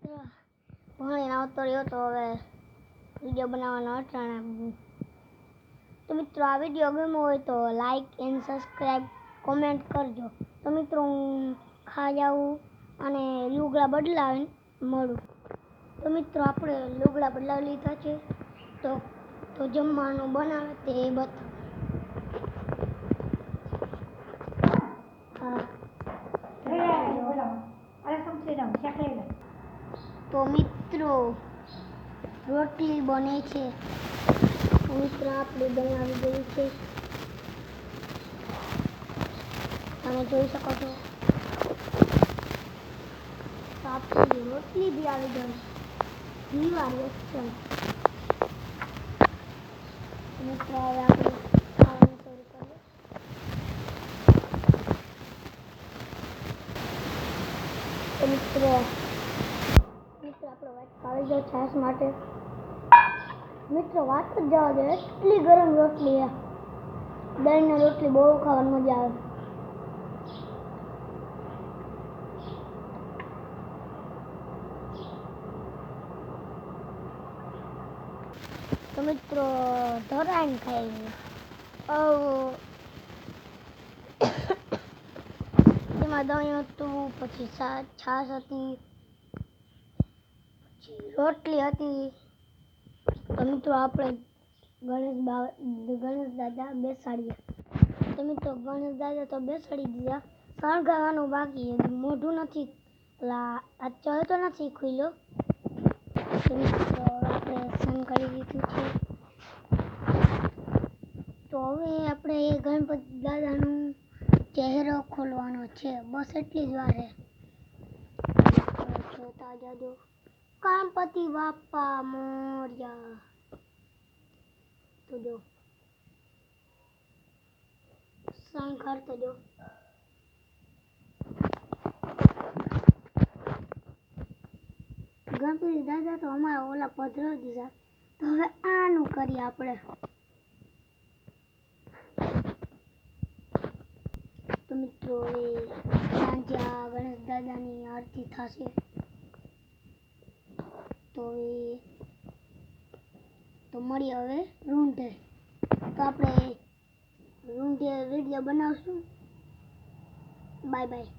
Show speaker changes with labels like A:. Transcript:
A: ભણીને આવતો રહ્યો તો હવે વિડીયો બનાવવાનો અટાણે. તો મિત્રો આ વિડીયો ગમ્યો હોય તો લાઈક એન્ડ સબસ્ક્રાઈબ કોમેન્ટ કરજો. તો મિત્રો હું ખાઈ આવું અને લુગડા બદલાવીને મળું. તો મિત્રો આપણે લુગડા બદલાવી લીધા છે તો જમવાનું બનાવે તે બતાવો. તો મિત્રો રોટલી બને છે. મિત્રો આપણે બનાવી ગઈ છે, તમે જોઈ શકો છો. તો આપણી રોટલી બી આવી ગઈ. ઘીવાળી એકદમ. મિત્રો હવે આપણે ખાવાનું શરૂ કરીએ. તો મિત્રો આપણો વાત આવી ગયો છાશ માટે. મિત્રો વાત જ જવા દે, એટલી ગરમ રોટલી છે. દહીંની રોટલી બહુ ખાવાની મજા આવે. તો મિત્રો ધરાઈને ખાઈ એમાં દહીં હતું, પછી છાશ હતી, પછી રોટલી હતી. તો મિત્રો આપણે ગણેશ દાદા બેસાડીએ. તો મિત્રો ગણેશ દાદા તો બેસાડી દીધા. શણગારવાનું બાકી, મોઢું નથી, આ ચહેરો નથી ખુલ્યો. તો મિત્રો આપણે શણગારી દીધું છે. તો હવે આપણે ગણપતિ દાદાનો ચહેરો ખોલવાનો છે. બસ એટલી જ વાર છે. જોતા જાજો. ગણપતિ બાપ્પા મોરયા. તો જો શણગાર તો જો. ગણપતિ દાદા તો અમારા ઓલા પધરાવી દીધા. તો હવે આનું કરીએ આપણે. તો મિત્રો હવે સાંજે આ ગણેશ દાદાની આરતી થશે. તો મળીએ હવે રૂંઢે. તો આપણે રૂંઢે વિડીયો બનાવશું. Bye bye.